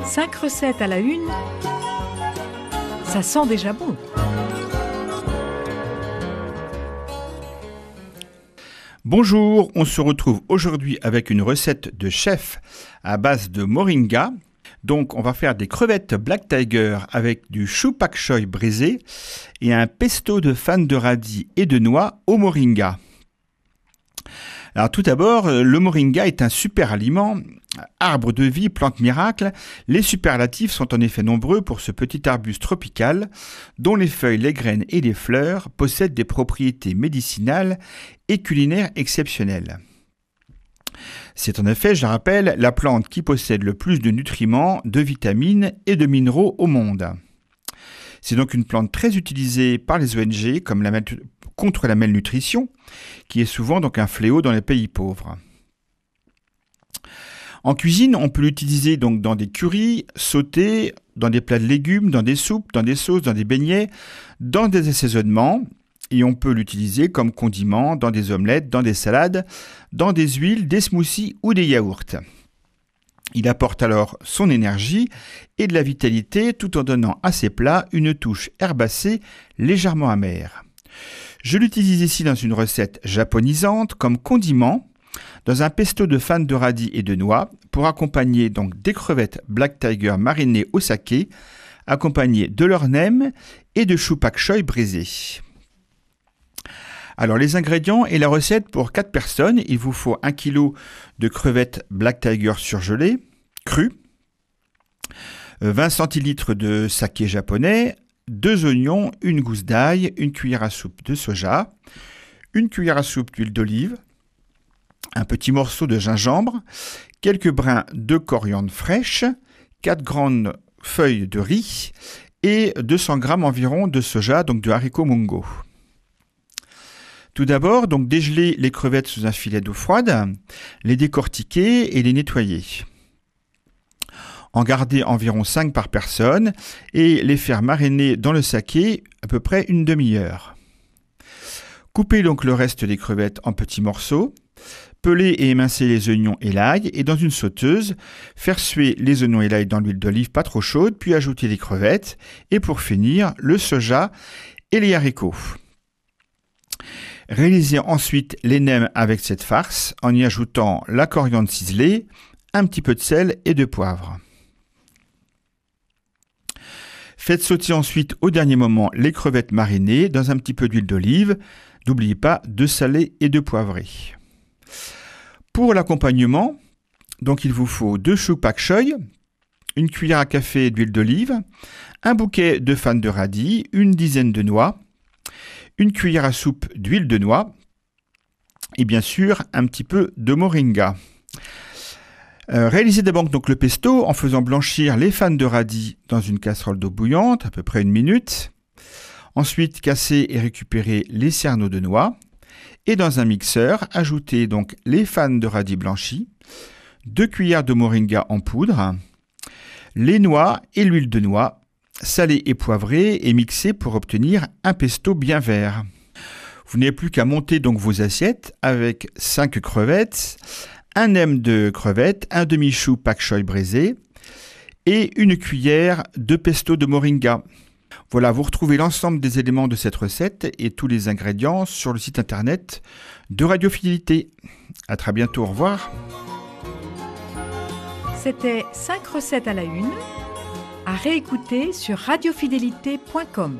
5 recettes à la une, ça sent déjà bon. Bonjour, on se retrouve aujourd'hui avec une recette de chef à base de moringa. Donc on va faire des crevettes Black Tiger avec du chou pak choi braisé et un pesto de fans de radis et de noix au moringa. Alors tout d'abord, le moringa est un super aliment, arbre de vie, plante miracle. Les superlatifs sont en effet nombreux pour ce petit arbuste tropical dont les feuilles, les graines et les fleurs possèdent des propriétés médicinales et culinaires exceptionnelles. C'est en effet, je rappelle, la plante qui possède le plus de nutriments, de vitamines et de minéraux au monde. C'est donc une plante très utilisée par les ONG contre la malnutrition, qui est souvent donc un fléau dans les pays pauvres. En cuisine, on peut l'utiliser donc dans des currys, sautés, dans des plats de légumes, dans des soupes, dans des sauces, dans des beignets, dans des assaisonnements. Et on peut l'utiliser comme condiment dans des omelettes, dans des salades, dans des huiles, des smoothies ou des yaourts. Il apporte alors son énergie et de la vitalité tout en donnant à ses plats une touche herbacée légèrement amère. Je l'utilise ici dans une recette japonisante comme condiment dans un pesto de fans de radis et de noix pour accompagner donc des crevettes Black Tiger marinées au saké accompagnées de leur nem et de chou pak choi braisé. Alors les ingrédients et la recette pour 4 personnes, il vous faut 1 kg de crevettes Black Tiger surgelées, crues, 20 centilitres de saké japonais, 2 oignons, une gousse d'ail, une cuillère à soupe de soja, une cuillère à soupe d'huile d'olive, un petit morceau de gingembre, quelques brins de coriandre fraîche, 4 grandes feuilles de riz et 200 g environ de soja, donc de haricots mungo. Tout d'abord, donc dégeler les crevettes sous un filet d'eau froide, les décortiquer et les nettoyer. En garder environ 5 par personne et les faire mariner dans le saké à peu près une demi-heure. Coupez donc le reste des crevettes en petits morceaux, peler et émincer les oignons et l'ail et dans une sauteuse, faire suer les oignons et l'ail dans l'huile d'olive pas trop chaude, puis ajouter les crevettes et pour finir le soja et les haricots. Réalisez ensuite les nems avec cette farce en y ajoutant la coriandre ciselée, un petit peu de sel et de poivre. Faites sauter ensuite au dernier moment les crevettes marinées dans un petit peu d'huile d'olive. N'oubliez pas de saler et de poivrer. Pour l'accompagnement, donc il vous faut 2 choux pak choi, une cuillère à café d'huile d'olive, un bouquet de fans de radis, une dizaine de noix, une cuillère à soupe d'huile de noix et bien sûr un petit peu de moringa. Réalisez d'abord donc le pesto en faisant blanchir les fans de radis dans une casserole d'eau bouillante, à peu près 1 minute. Ensuite, cassez et récupérez les cerneaux de noix. Et dans un mixeur, ajoutez donc les fans de radis blanchis, 2 cuillères de moringa en poudre, les noix et l'huile de noix, salé et poivré et mixé pour obtenir un pesto bien vert. Vous n'avez plus qu'à monter donc vos assiettes avec 5 crevettes, un nem de crevettes, un demi-chou pak choi braisé et une cuillère de pesto de moringa. Voilà, vous retrouvez l'ensemble des éléments de cette recette et tous les ingrédients sur le site internet de Radio Fidélité. À très bientôt, au revoir. C'était 5 recettes à la une, à réécouter sur radiofidélité.com.